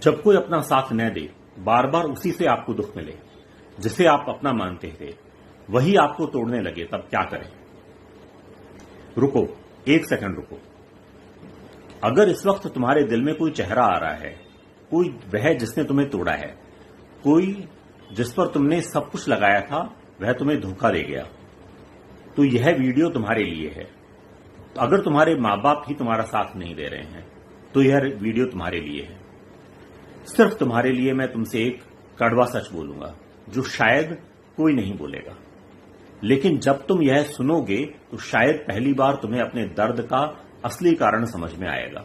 जब कोई अपना साथ न दे, बार बार उसी से आपको दुख मिले, जिसे आप अपना मानते थे, वही आपको तोड़ने लगे, तब क्या करें? रुको, एक सेकंड रुको। अगर इस वक्त तुम्हारे दिल में कोई चेहरा आ रहा है, कोई वह जिसने तुम्हें तोड़ा है, कोई जिस पर तुमने सब कुछ लगाया था वह तुम्हें धोखा दे गया, तो यह वीडियो तुम्हारे लिए है। तो अगर तुम्हारे मां बाप ही तुम्हारा साथ नहीं दे रहे हैं तो यह वीडियो तुम्हारे लिए है। सिर्फ तुम्हारे लिए मैं तुमसे एक कड़वा सच बोलूंगा जो शायद कोई नहीं बोलेगा, लेकिन जब तुम यह सुनोगे तो शायद पहली बार तुम्हें अपने दर्द का असली कारण समझ में आएगा।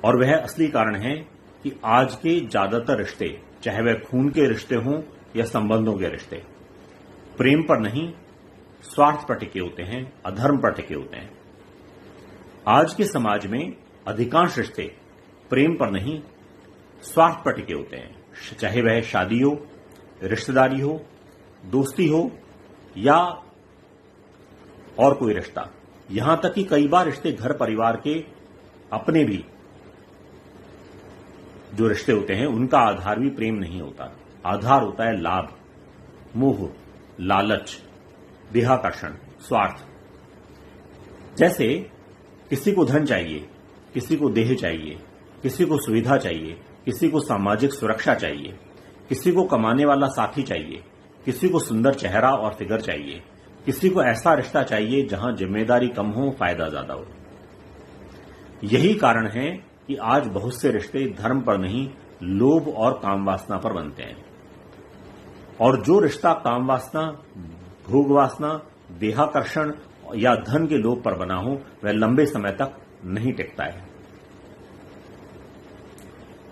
और वह असली कारण है कि आज के ज्यादातर रिश्ते, चाहे वह खून के रिश्ते हों या संबंधों के रिश्ते, प्रेम पर नहीं स्वार्थ पर टिके होते हैं, अधर्म पर टिके होते हैं। आज के समाज में अधिकांश रिश्ते प्रेम पर नहीं स्वार्थ पर टिके होते हैं, चाहे वह शादी हो, रिश्तेदारी हो, दोस्ती हो या और कोई रिश्ता। यहां तक कि कई बार रिश्ते घर परिवार के अपने भी जो रिश्ते होते हैं उनका आधार भी प्रेम नहीं होता। आधार होता है लाभ, मोह, लालच, देहाकर्षण, स्वार्थ। जैसे किसी को धन चाहिए, किसी को देह चाहिए, किसी को सुविधा चाहिए, किसी को सामाजिक सुरक्षा चाहिए, किसी को कमाने वाला साथी चाहिए, किसी को सुंदर चेहरा और फिगर चाहिए, किसी को ऐसा रिश्ता चाहिए जहां जिम्मेदारी कम हो, फायदा ज्यादा हो। यही कारण है कि आज बहुत से रिश्ते धर्म पर नहीं लोभ और काम वासना पर बनते हैं। और जो रिश्ता काम वासना, भोग वासना, देहाकर्षण या धन के लोभ पर बना हो वह लंबे समय तक नहीं टिकता है।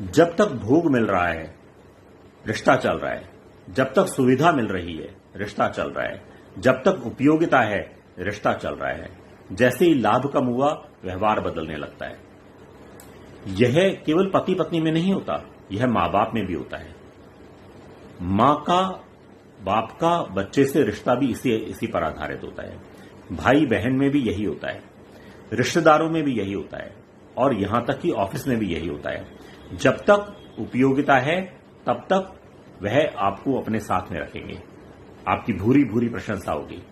जब तक भोग मिल रहा है रिश्ता चल रहा है, जब तक सुविधा मिल रही है रिश्ता चल रहा है, जब तक उपयोगिता है रिश्ता चल रहा है। जैसे ही लाभ कम हुआ व्यवहार बदलने लगता है। यह केवल पति पत्नी में नहीं होता, यह मां बाप में भी होता है। मां का, बाप का बच्चे से रिश्ता भी इसी पर आधारित होता है। भाई बहन में भी यही होता है, रिश्तेदारों में भी यही होता है, और यहां तक कि ऑफिस में भी यही होता है। जब तक उपयोगिता है तब तक वह आपको अपने साथ में रखेंगे, आपकी भूरी भूरी प्रशंसा होगी।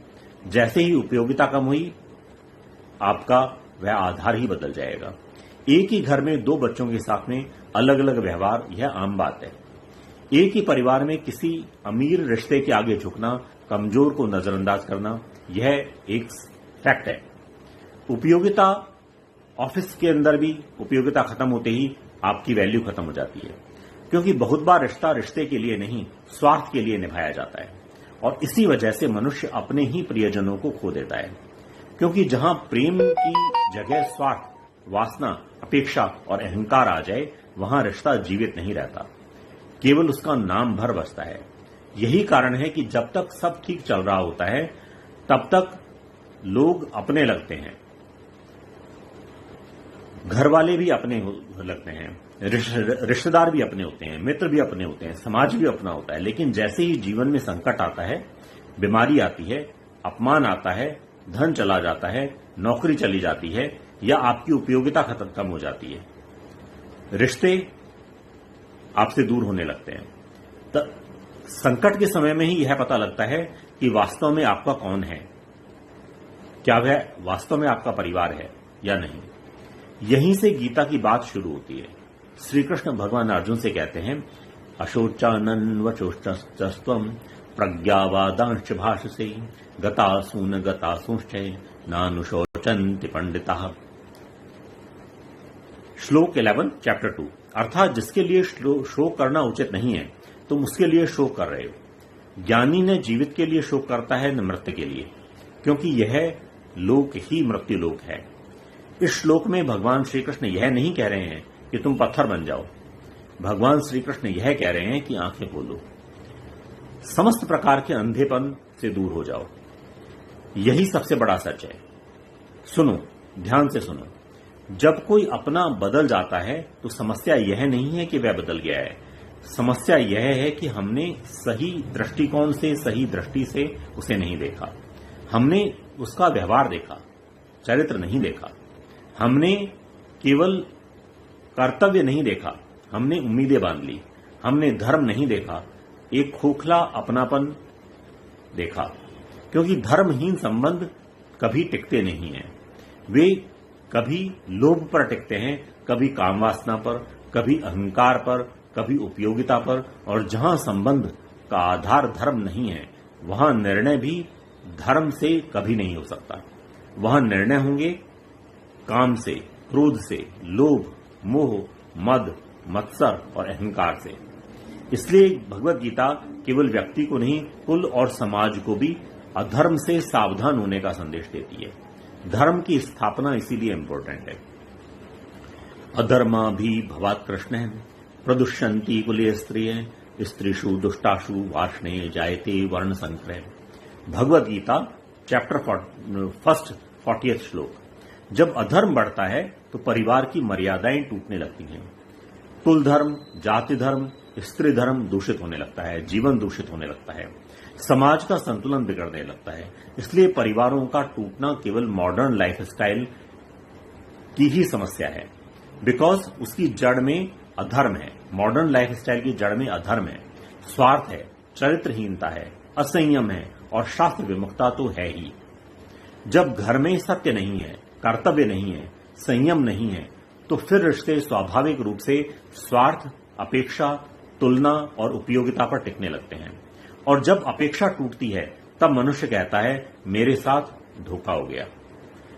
जैसे ही उपयोगिता कम हुई आपका वह आधार ही बदल जाएगा। एक ही घर में दो बच्चों के साथ में अलग अलग व्यवहार, यह आम बात है। एक ही परिवार में किसी अमीर रिश्ते के आगे झुकना, कमजोर को नजरअंदाज करना, यह एक फैक्ट है। उपयोगिता ऑफिस के अंदर भी उपयोगिता खत्म होते ही आपकी वैल्यू खत्म हो जाती है, क्योंकि बहुत बार रिश्ता रिश्ते के लिए नहीं स्वार्थ के लिए निभाया जाता है। और इसी वजह से मनुष्य अपने ही प्रियजनों को खो देता है, क्योंकि जहां प्रेम की जगह स्वार्थ, वासना, अपेक्षा और अहंकार आ जाए वहां रिश्ता जीवित नहीं रहता, केवल उसका नाम भर बसता है। यही कारण है कि जब तक सब ठीक चल रहा होता है तब तक लोग अपने लगते हैं, घर वाले भी अपने लगते हैं, रिश्तेदार भी अपने होते हैं, मित्र भी अपने होते हैं, समाज भी अपना होता है। लेकिन जैसे ही जीवन में संकट आता है, बीमारी आती है, अपमान आता है, धन चला जाता है, नौकरी चली जाती है या आपकी उपयोगिता खत्म कम हो जाती है, रिश्ते आपसे दूर होने लगते हैं। संकट के समय में ही यह पता लगता है कि वास्तव में आपका कौन है, क्या वह वास्तव में आपका परिवार है या नहीं। यहीं से गीता की बात शुरू होती है। श्री कृष्ण भगवान अर्जुन से कहते हैं, अशोचानन वचोष्टस्त्वं प्रज्ञावादांश्च भाषसे गतासून गतासूंश्च नानुशोचन्ति पंडिताः। श्लोक 11 चैप्टर 2। अर्थात जिसके लिए शोक करना उचित नहीं है तुम उसके लिए शोक कर रहे हो। ज्ञानी ने जीवित के लिए शोक करता है न मृत के लिए, क्योंकि यह लोक ही मृत्यु लोक है। इस श्लोक में भगवान श्री कृष्ण यह नहीं कह रहे हैं कि तुम पत्थर बन जाओ। भगवान श्री कृष्ण यह कह रहे हैं कि आंखें खोलो, समस्त प्रकार के अंधेपन से दूर हो जाओ। यही सबसे बड़ा सच है। सुनो, ध्यान से सुनो। जब कोई अपना बदल जाता है तो समस्या यह नहीं है कि वह बदल गया है, समस्या यह है कि हमने सही दृष्टिकोण से, सही दृष्टि से उसे नहीं देखा। हमने उसका व्यवहार देखा, चरित्र नहीं देखा। हमने केवल कर्तव्य नहीं देखा, हमने उम्मीदें बांध ली, हमने धर्म नहीं देखा, एक खोखला अपनापन देखा। क्योंकि धर्महीन संबंध कभी टिकते नहीं हैं, वे कभी लोभ पर टिकते हैं, कभी कामवासना पर, कभी अहंकार पर, कभी उपयोगिता पर। और जहां संबंध का आधार धर्म नहीं है, वहां निर्णय भी धर्म से कभी नहीं हो सकता। वहां निर्णय होंगे काम से, क्रोध से, लोभ, मोह, मद, मत्सर और अहंकार से। इसलिए भगवत गीता केवल व्यक्ति को नहीं, कुल और समाज को भी अधर्म से सावधान होने का संदेश देती है। धर्म की स्थापना इसीलिए इंपॉर्टेंट है। अधर्मा भी भवात कृष्ण प्रदुष्यंती कुले स्त्रिय स्त्रीषु दुष्टाशु वार्ष्णे जायते वर्ण संक्रय। भगवत गीता चैप्टर 40 श्लोक। जब अधर्म बढ़ता है तो परिवार की मर्यादाएं टूटने लगती हैं। कुल धर्म, जाति धर्म, स्त्री धर्म दूषित होने लगता है, जीवन दूषित होने लगता है, समाज का संतुलन बिगड़ने लगता है। इसलिए परिवारों का टूटना केवल मॉडर्न लाइफस्टाइल की ही समस्या है, बिकॉज उसकी जड़ में अधर्म है। मॉडर्न लाइफस्टाइल की जड़ में अधर्म है, स्वार्थ है, चरित्रहीनता है, असंयम है और शास्त्र विमुखता तो है ही। जब घर में सत्य नहीं है, कर्तव्य नहीं है, संयम नहीं है, तो फिर रिश्ते स्वाभाविक रूप से स्वार्थ, अपेक्षा, तुलना और उपयोगिता पर टिकने लगते हैं। और जब अपेक्षा टूटती है तब मनुष्य कहता है मेरे साथ धोखा हो गया।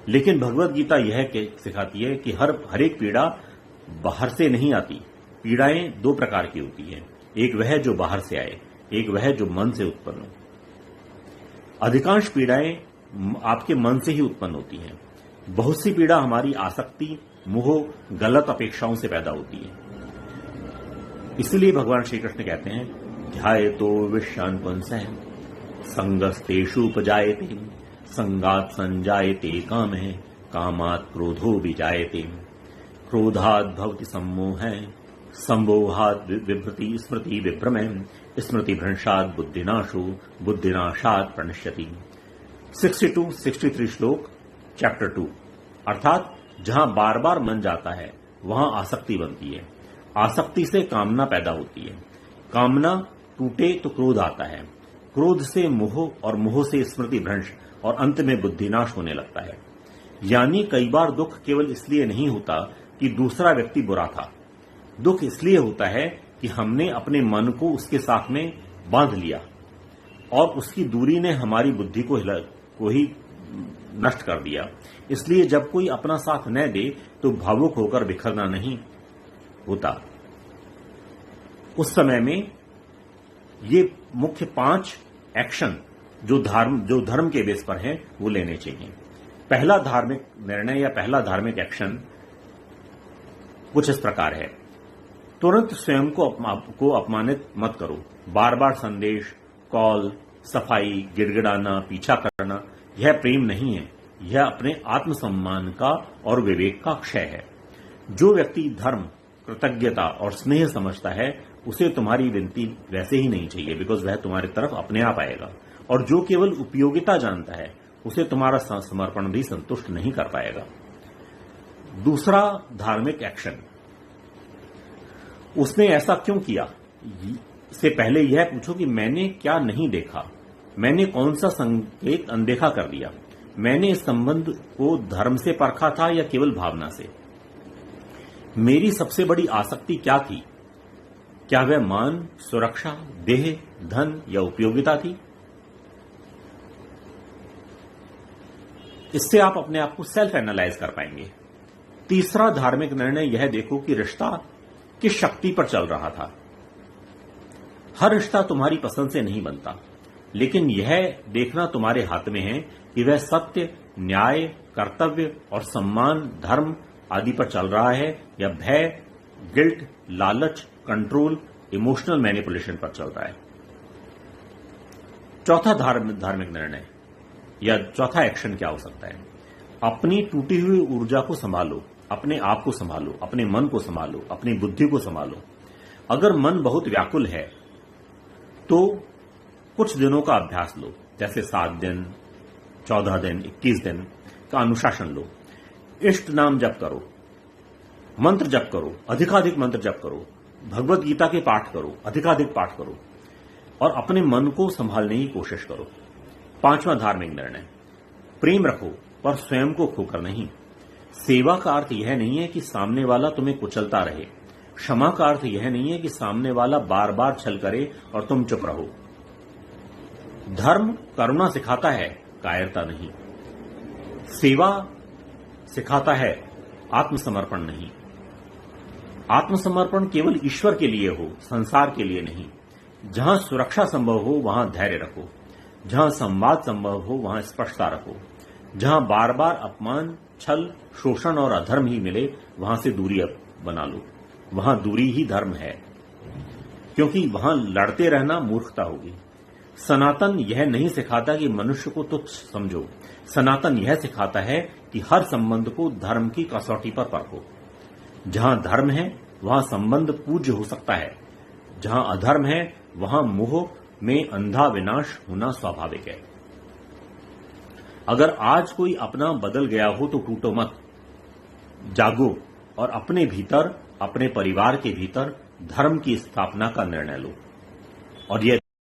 लेकिन भगवत गीता यह सिखाती है कि हर एक पीड़ा बाहर से नहीं आती। पीड़ाएं दो प्रकार की होती हैं, एक वह जो बाहर से आए, एक वह जो मन से उत्पन्न हो। अधिकांश पीड़ाएं आपके मन से ही उत्पन्न होती हैं। बहुत सी पीड़ा हमारी आसक्ति, मोह, गलत अपेक्षाओं से पैदा होती है। इसलिए भगवान श्री कृष्ण कहते हैं ध्यायतो विषयान् पुंसः संगस्तेषुपजायते संगात् संजायते कामः कामात् क्रोधो विजायते क्रोधात् भवति सम्मोहः सम्मोहात् विभ्रति स्मृति विभ्रमः स्मृति भ्रंशात् बुद्धिनाशो बुद्धिनाशात् प्रणश्यति। 62-63 श्लोक चैप्टर 2। अर्थात जहां बार बार मन जाता है वहां आसक्ति बनती है, आसक्ति से कामना पैदा होती है, कामना टूटे तो क्रोध आता है, क्रोध से मोह और मोह से स्मृति भ्रंश और अंत में बुद्धिनाश होने लगता है। यानी कई बार दुख केवल इसलिए नहीं होता कि दूसरा व्यक्ति बुरा था, दुख इसलिए होता है कि हमने अपने मन को उसके साथ में बांध लिया और उसकी दूरी ने हमारी बुद्धि को ही नष्ट कर दिया। इसलिए जब कोई अपना साथ न दे तो भावुक होकर बिखरना नहीं होता। उस समय में ये मुख्य 5 एक्शन जो धर्म के बेस पर हैं वो लेने चाहिए। पहला धार्मिक निर्णय या पहला धार्मिक एक्शन कुछ इस प्रकार है। तुरंत स्वयं को अपमानित मत करो। बार बार संदेश, कॉल, सफाई, गिड़गिड़ाना, पीछा करना यह प्रेम नहीं है, यह अपने आत्मसम्मान का और विवेक का क्षय है। जो व्यक्ति धर्म, कृतज्ञता और स्नेह समझता है उसे तुम्हारी विनती वैसे ही नहीं चाहिए, बिकॉज वह तुम्हारी तरफ अपने आप आएगा। और जो केवल उपयोगिता जानता है उसे तुम्हारा समर्पण भी संतुष्ट नहीं कर पाएगा। दूसरा धार्मिक एक्शन, उसने ऐसा क्यों किया से पहले यह पूछो कि मैंने क्या नहीं देखा, मैंने कौन सा संकेत अनदेखा कर दिया, मैंने इस संबंध को धर्म से परखा था या केवल भावना से, मेरी सबसे बड़ी आसक्ति क्या थी, क्या वह मान, सुरक्षा, देह, धन या उपयोगिता थी। इससे आप अपने आप को सेल्फ एनालाइज कर पाएंगे। तीसरा धार्मिक निर्णय यह देखो कि रिश्ता किस शक्ति पर चल रहा था। हर रिश्ता तुम्हारी पसंद से नहीं बनता, लेकिन यह देखना तुम्हारे हाथ में है कि वह सत्य, न्याय, कर्तव्य और सम्मान, धर्म आदि पर चल रहा है या भय, गिल्ट, लालच, कंट्रोल, इमोशनल मैनिपुलेशन पर चल रहा है। चौथा धार्मिक निर्णय या चौथा एक्शन क्या हो सकता है? अपनी टूटी हुई ऊर्जा को संभालो, अपने आप को संभालो, अपने मन को संभालो, अपनी बुद्धि को संभालो। अगर मन बहुत व्याकुल है तो कुछ दिनों का अभ्यास लो, जैसे 7 दिन, 14 दिन, 21 दिन का अनुशासन लो। इष्ट नाम जप करो, मंत्र जप करो, अधिकाधिक मंत्र जप करो, भगवत गीता के पाठ करो, अधिकाधिक पाठ करो और अपने मन को संभालने की कोशिश करो। 5वां धार्मिक निर्णय, प्रेम रखो पर स्वयं को खोकर नहीं। सेवा का अर्थ यह नहीं है कि सामने वाला तुम्हें कुचलता रहे। क्षमा का अर्थ यह नहीं है कि सामने वाला बार बार छल करे और तुम चुप रहो। धर्म करुणा सिखाता है, कायरता नहीं। सेवा सिखाता है, आत्मसमर्पण नहीं। आत्मसमर्पण केवल ईश्वर के लिए हो, संसार के लिए नहीं। जहां सुरक्षा संभव हो वहां धैर्य रखो, जहां संवाद संभव हो वहां स्पष्टता रखो, जहां बार बार अपमान, छल, शोषण और अधर्म ही मिले वहां से दूरी बना लो। वहां दूरी ही धर्म है, क्योंकि वहां लड़ते रहना मूर्खता होगी। सनातन यह नहीं सिखाता कि मनुष्य को तुच्छ समझो। सनातन यह सिखाता है कि हर संबंध को धर्म की कसौटी पर परखो। जहां धर्म है वहां संबंध पूज्य हो सकता है, जहां अधर्म है वहां मोह में अंधा विनाश होना स्वाभाविक है। अगर आज कोई अपना बदल गया हो तो टूटो मत, जागो और अपने भीतर, अपने परिवार के भीतर धर्म की स्थापना का निर्णय लो। और यह